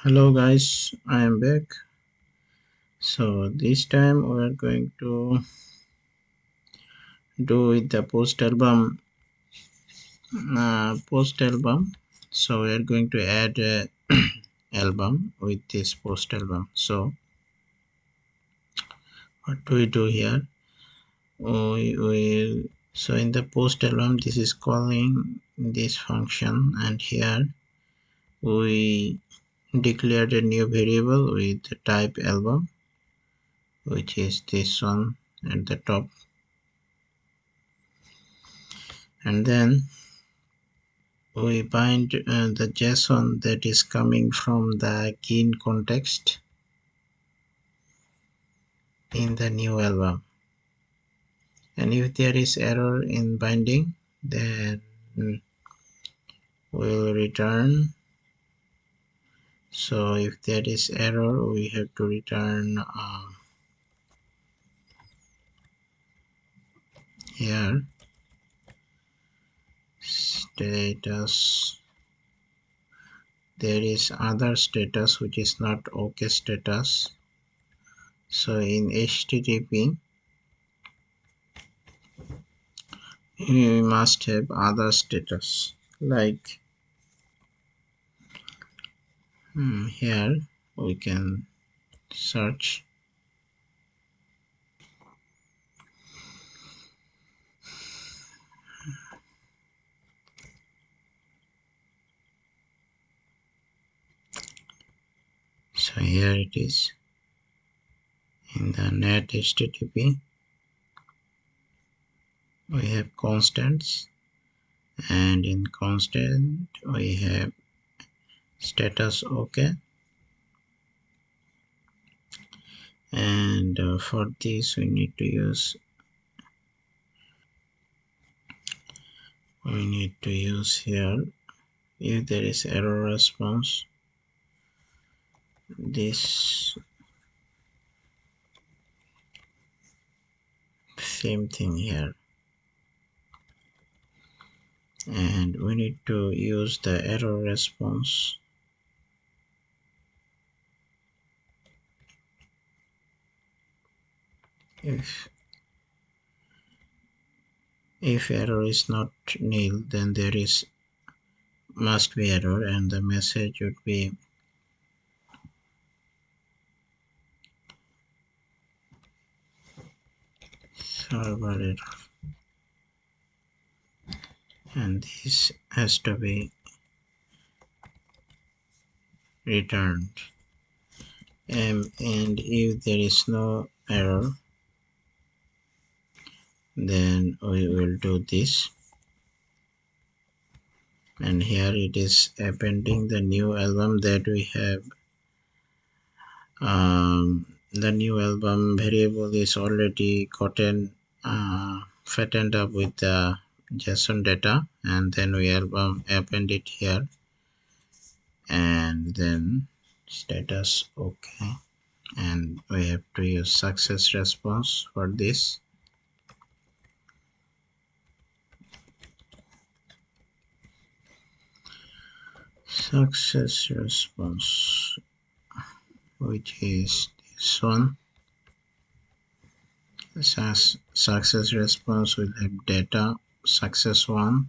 Hello guys, I am back. So this time we are going to do with the post album. So we are going to add a album with this post album. So what do we do here? We will so in the post album this is calling this function, and here we declared a new variable with the type album, which is this one at the top, and then we bind the JSON that is coming from the key context in the new album. And if there is error in binding, then we'll return. So if there is error, we have to return here status. There is other status which is not OK status. So in HTTP, we must have other status like here we can search. So here it is in the net HTTP. We have constants, and in constant we have status OK, and for this we need to use here if there is error response, this same thing here, and we need to use the error response if error is not nil, then there must be error, and the message would be server error, and this has to be returned. And if there is no error, then we will do this, and here it is appending the new album that we have. The new album variable is already gotten fattened up with the JSON data, and then we append it here, and then status OK, and we have to use success response for this. Success response, which is this one. Success response will have data success1,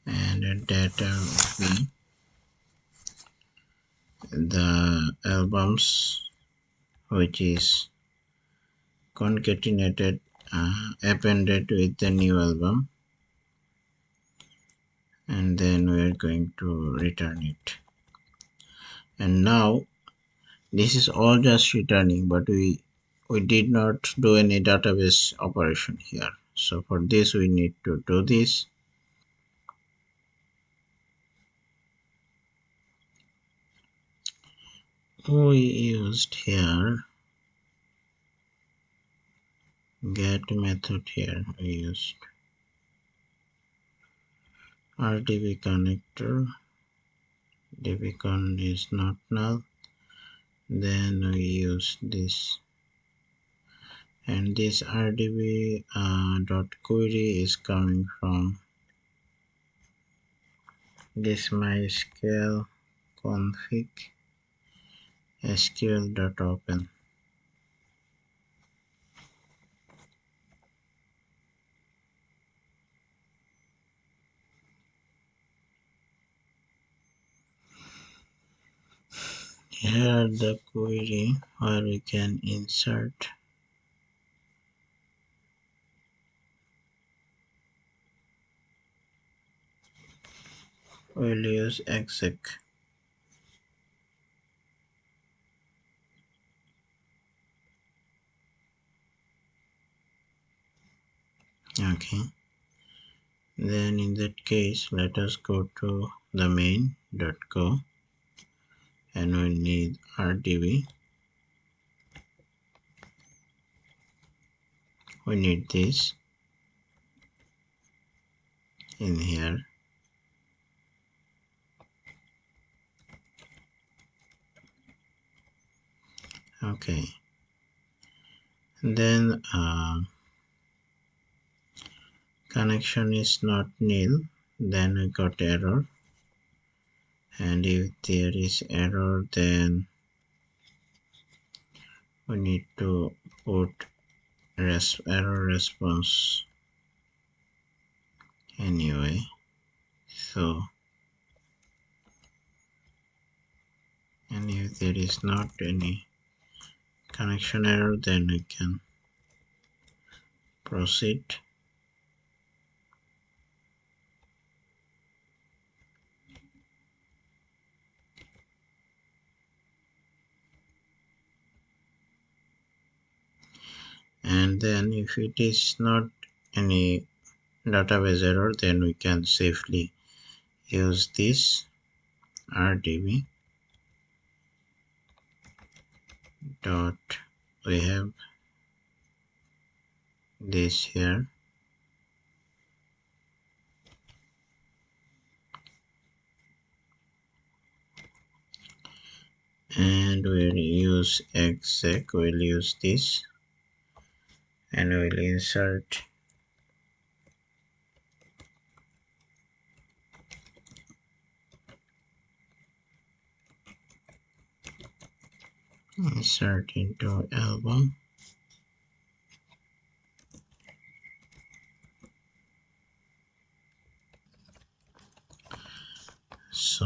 and data will be the albums, which is concatenated appended with the new album, and then we are going to return it. And now this is all just returning, but we did not do any database operation here. So for this we need to do this. We used here get method. Here we used RDB connector. dbcon is not null. Then we use this, and this rdb dot query is coming from this MySQL config sql.open. Here the query where we can insert. We'll use exec. Okay. Then in that case, let us go to the main.go and we need RDB. We need this in here. Okay. And then connection is not nil. Then we got error. And if there is error, then we need to put error response anyway. So, and if there is not any connection error, then we can proceed. And then if it is not any database error, then we can safely use this rdb dot, we have this here, and we'll use exec, we'll use this, and we'll insert into album. So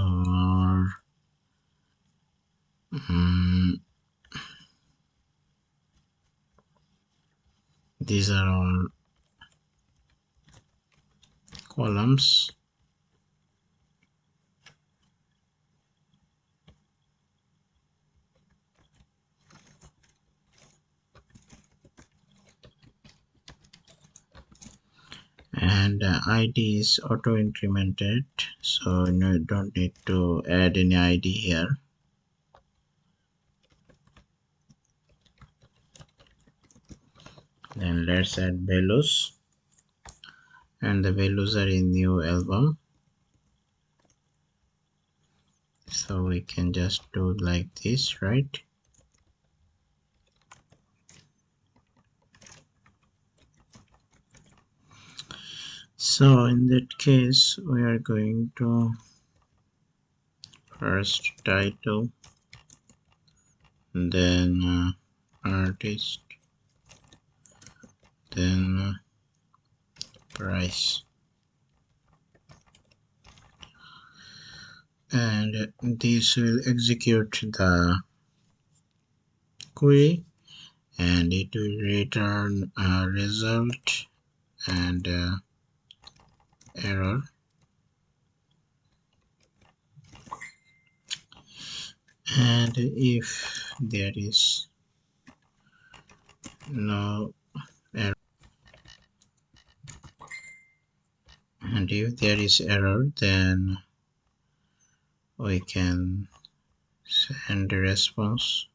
these are all columns. And id is auto incremented, so you don't need to add any id here. Then let's add values, and the values are in new album, so we can just do like this, right? So in that case, we are going to first title, then artist, then price, and this will execute the query and it will return a result and error. And if there is no error, and if there is error, then we can send a response,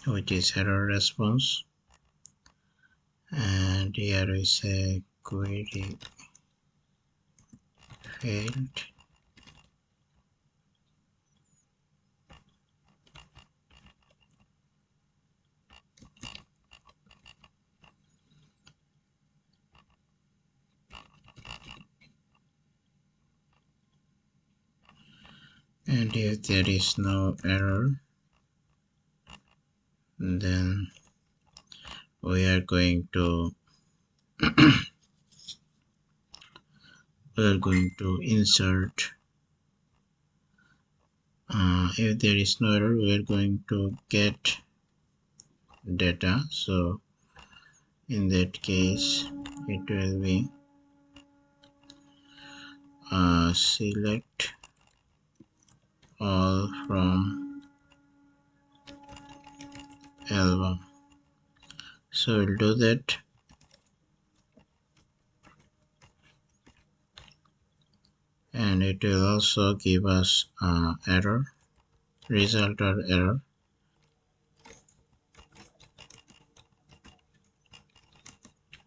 which is error response, and here we say query failed. and if there is no error, then we are going to insert. If there is no error, we are going to get data. So in that case, it will be select all from album. So we'll do that, and it will also give us error, result or error.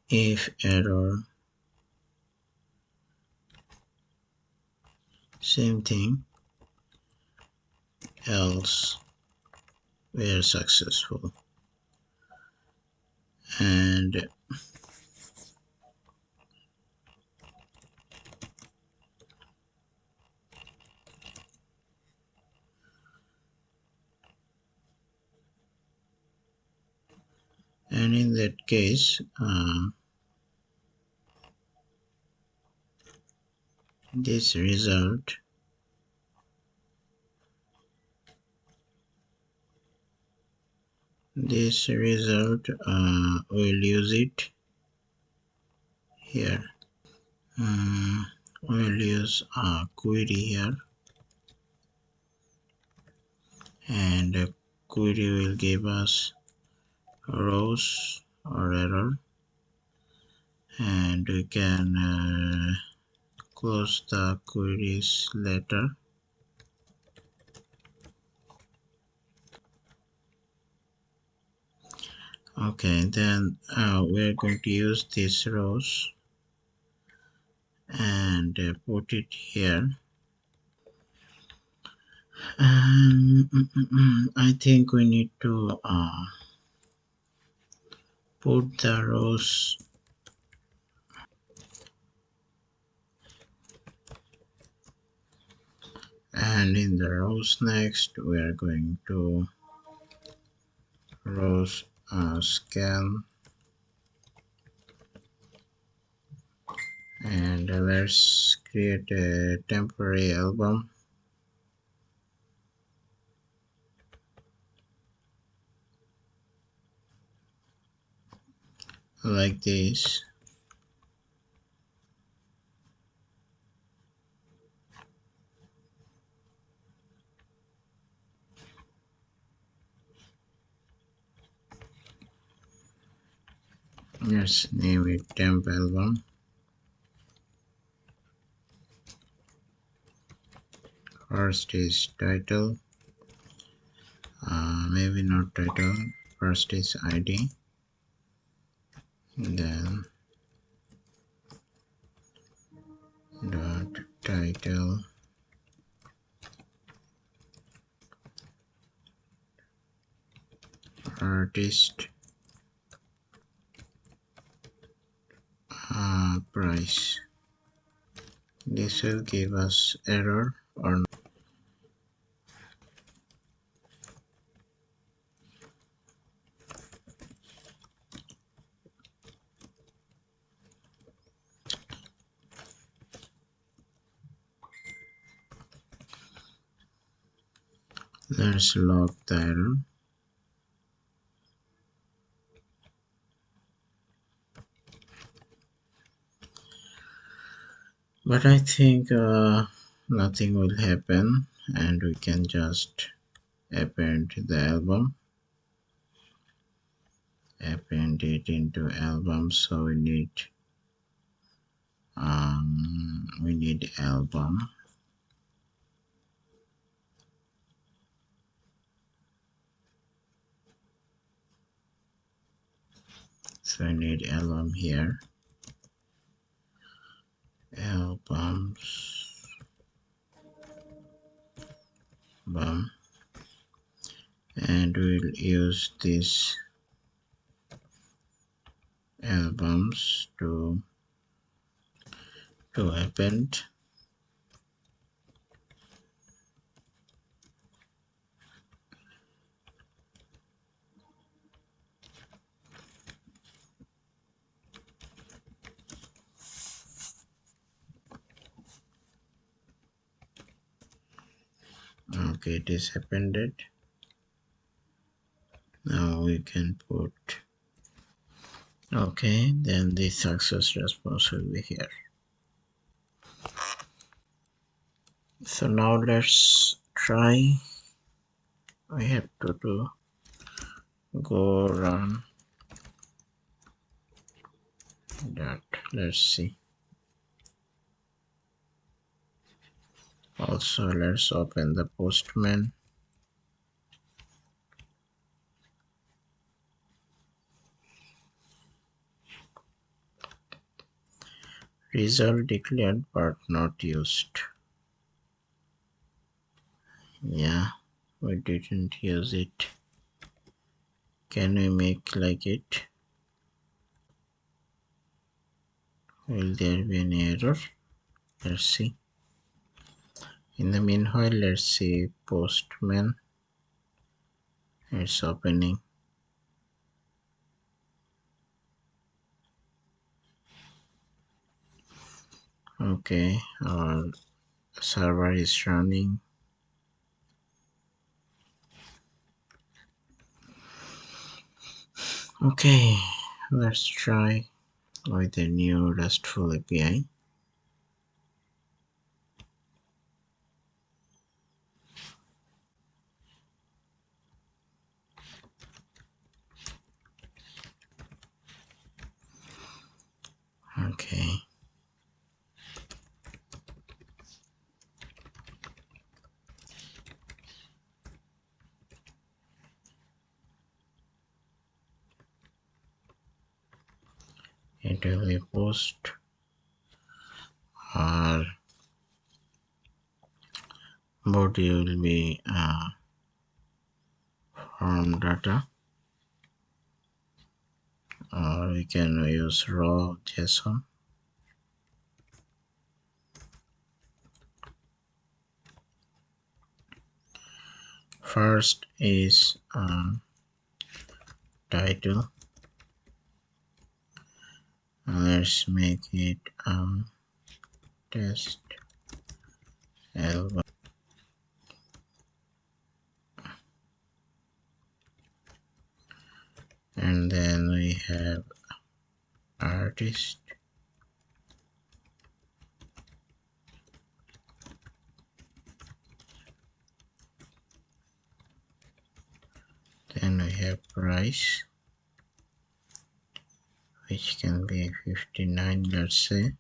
If error, same thing, else we are successful. And in that case, this result we'll use it here. We'll use a query here, and a query will give us rows or error, and we can close the queries later. Okay, then we're going to use these rows and put it here. I think we need to put the rows and in the rows next we are going to rows scan, and let's create a temporary album like this. Let's name it temp album. First is title, maybe not title, first is ID, then dot title artist price. This will give us error or not. Let's log the error. But I think nothing will happen, and we can just append the album, append it into album. So we need album, so I need album here, albums, album, and we'll use this albums to append. Okay, it is appended. Now we can put, okay, then the success response will be here. So now let's try. We have to do go run that. Let's see. Also, let's open the Postman. Result declared but not used. Yeah, we didn't use it. Can we make like it? Will there be an error? Let's see. In the meanwhile, let's see Postman. It's opening. Okay, our server is running. Okay, let's try with a new RESTful API. Okay. It will be post or body will be form data, or we can use raw JSON. First is title. Let's make it test album, and then we have artist, then we have price, which can be 59, let's say.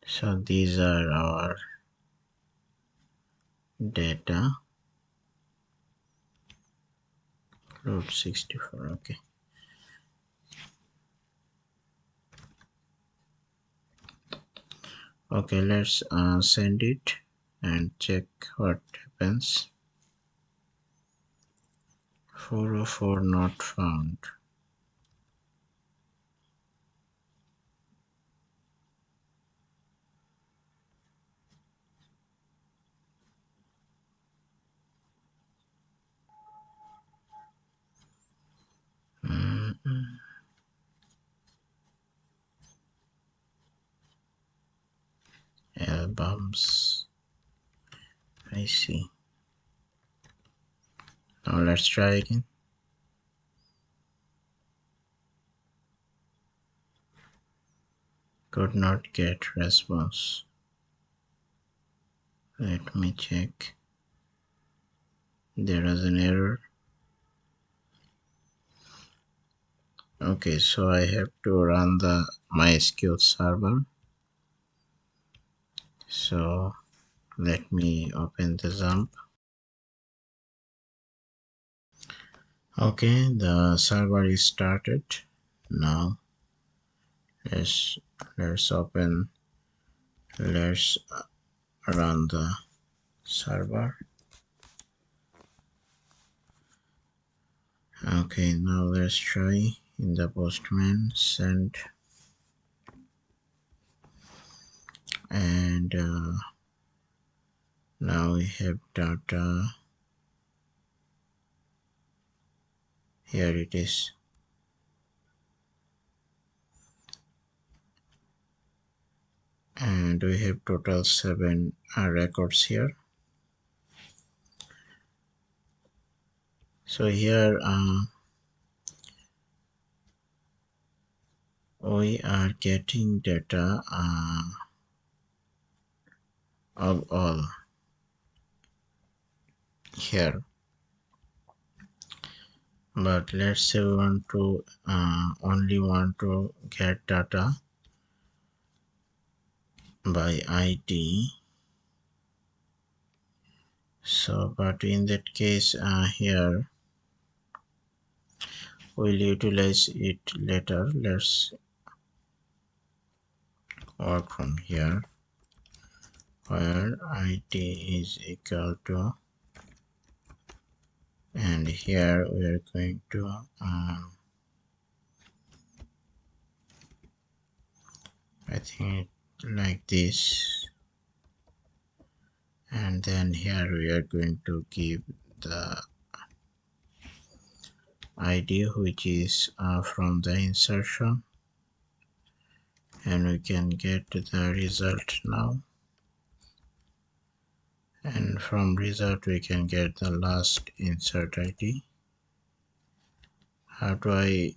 So these are our data. Route 64, okay. Okay, let's send it and check what happens. 404 not found. Albums. I see. Now let's try again. Could not get response. Let me check. There is an error. Okay, so I have to run the MySQL server. So let me open the XAMPP. Okay, the server is started. Now let's open, let's run the server. Okay, now let's try in the Postman send, and now we have data. Here it is. and we have total 7 records here. So here we are getting data of all here, but let's say we want to only want to get data by ID. So but in that case here we'll utilize it later. Let's work from here where ID is equal to, and here we are going to I think like this, and then here we are going to give the ID which is from the insertion, and we can get the result now, and from result we can get the last insert ID. How do I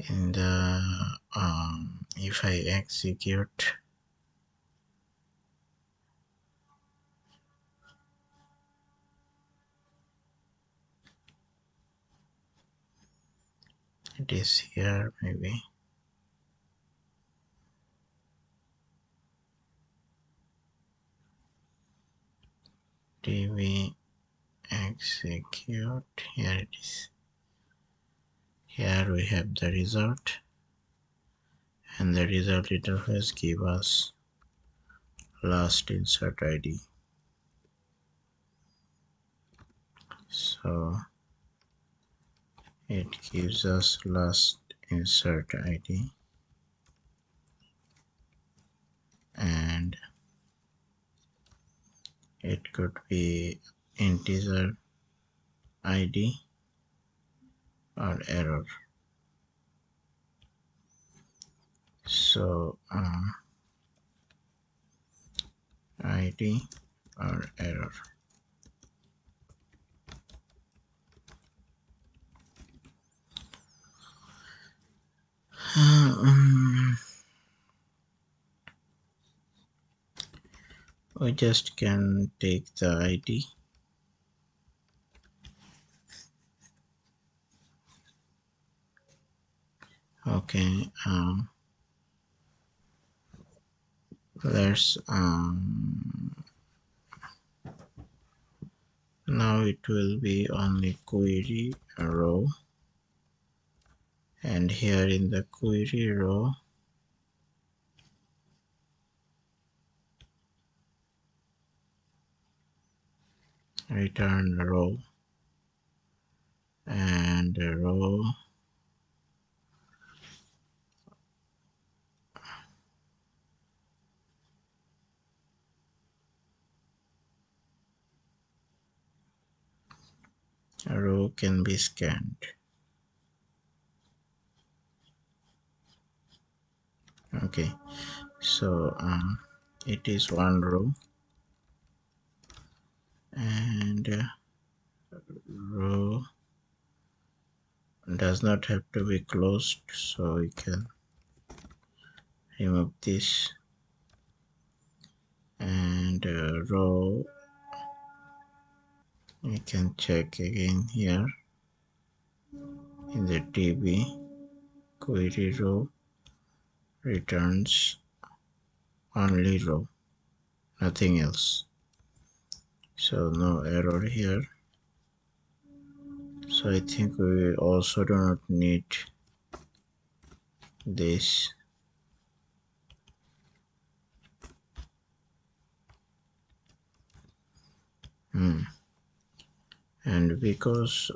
in the if I execute it is here maybe. DB execute, here it is. Here we have the result, and the result interface give us last insert ID. So it gives us last insert ID, and it could be integer ID or error. So ID or error. We just can take the ID. Okay, let's now it will be only query row, and here in the query row return row, and row can be scanned. Okay, so it is one row, and row does not have to be closed, so we can remove this, and row we can check again here in the DB query row returns only row, nothing else, so no error here. So I think we also do not need this. And because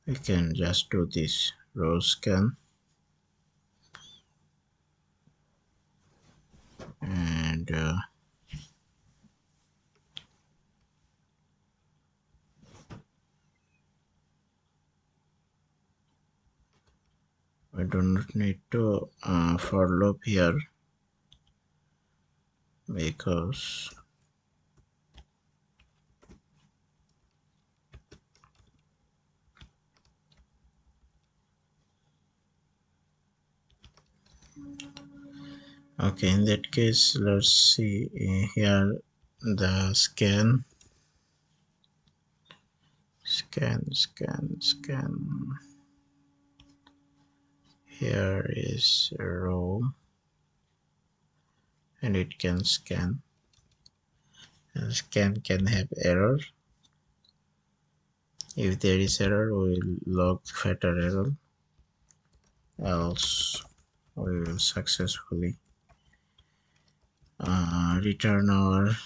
we can just do this row scan, and we do not need to for loop here, because okay, in that case, let's see here the scan. Here is a row and it can scan, and scan can have error. If there is error, we will log fatal error, else we will successfully return our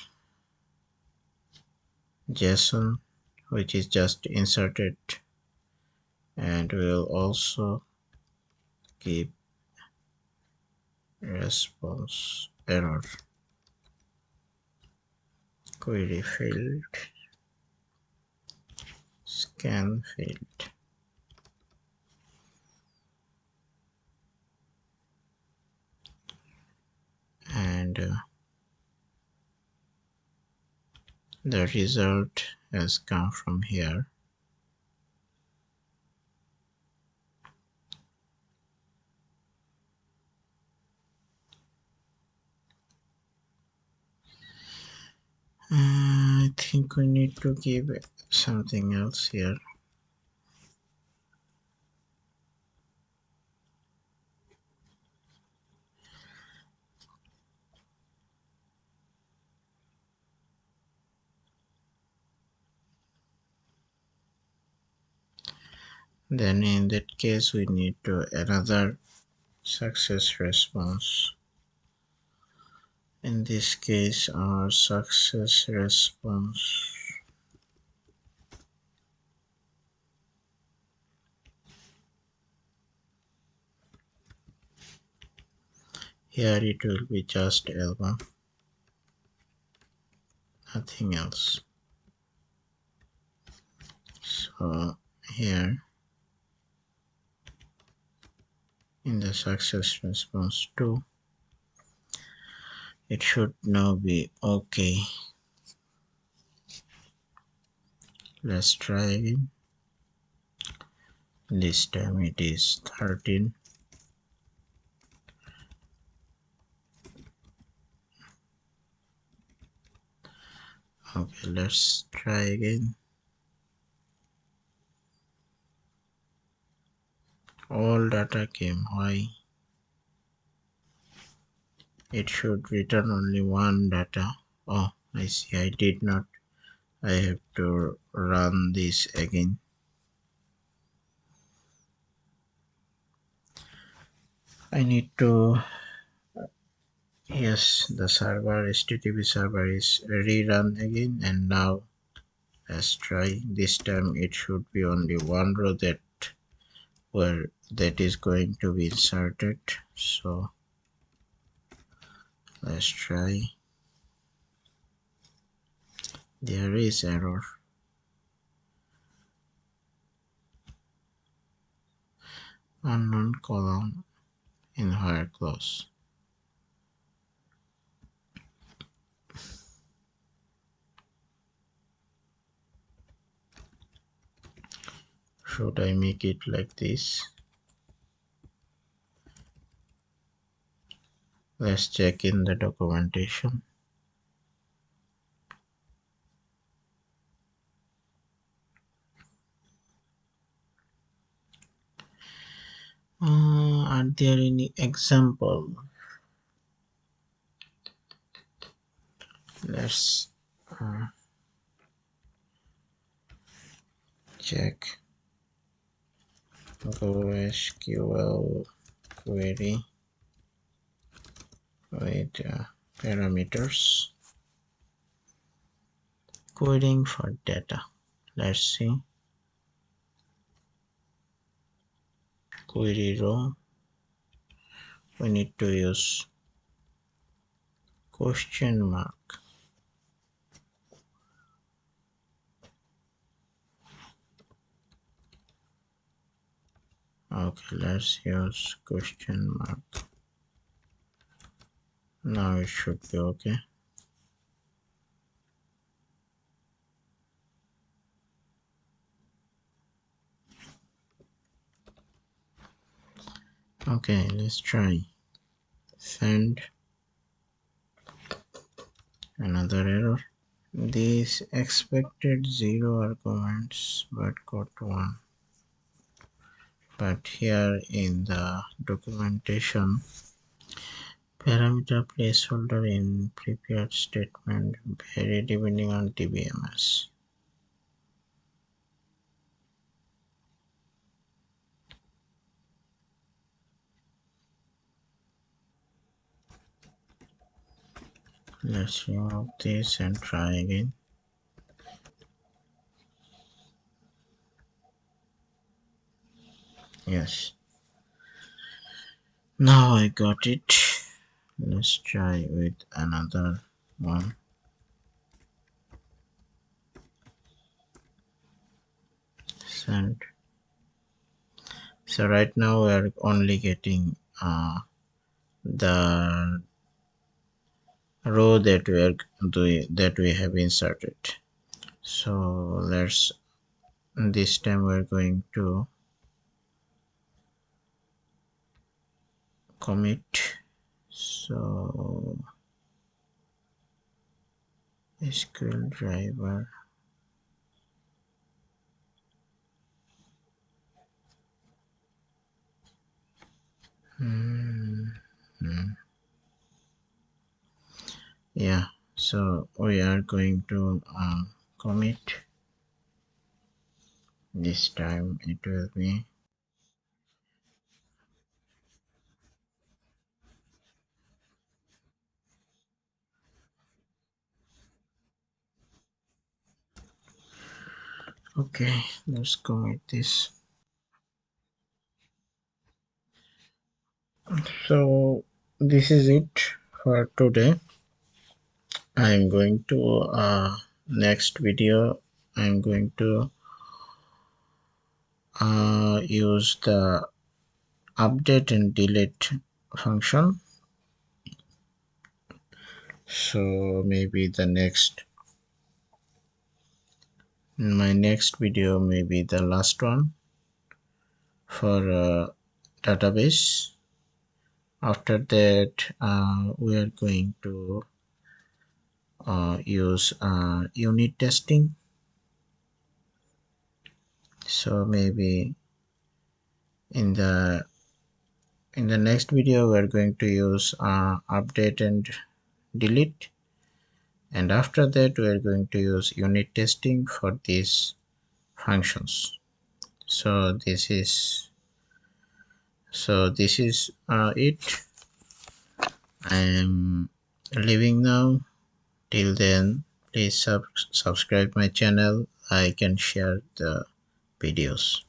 JSON, which is just inserted, and we will also keep response error, query failed, scan failed, and the result has come from here. I think we need to give something else here. Then in that case, we need to another success response. In this case, our success response here, it will be just album, nothing else. So here in the success response 2, it should now be okay. Let's try again. This time it is 13. Okay, let's try again. All data came. Why? It should return only one data. Oh, I see. I did not. I have to run this again. I need to, yes, the server, HTTP server is rerun again, and now let's try. This time it should be only one row where that is going to be inserted. So let's try. There is error. Unknown column in where clause. Should I make it like this? Let's check in the documentation. Are there any example? Let's check GoSQL query with parameters. Querying for data. Let's see. Query row. We need to use question mark. Okay, let's use question mark. Now it should be okay. Okay, let's try. Send. Another error. This expected 0 arguments but got 1. But here in the documentation, parameter placeholder in prepared statement vary depending on DBMS. Let's remove this and try again. Yes. Now I got it. Let's try with another one. Send. So right now we're only getting the row that we have inserted. So let's this time we're going to commit. So SQL driver. Yeah, so we are going to commit. This time it will be okay. Let's commit this. So this is it for today. I'm going to next video I'm going to use the update and delete function. So maybe my next video may be the last one for database. After that we are going to use unit testing. So maybe in the next video we are going to use update and delete, and after that we are going to use unit testing for these functions. So this is it. I am leaving now. Till then, please subscribe my channel. I can share the videos.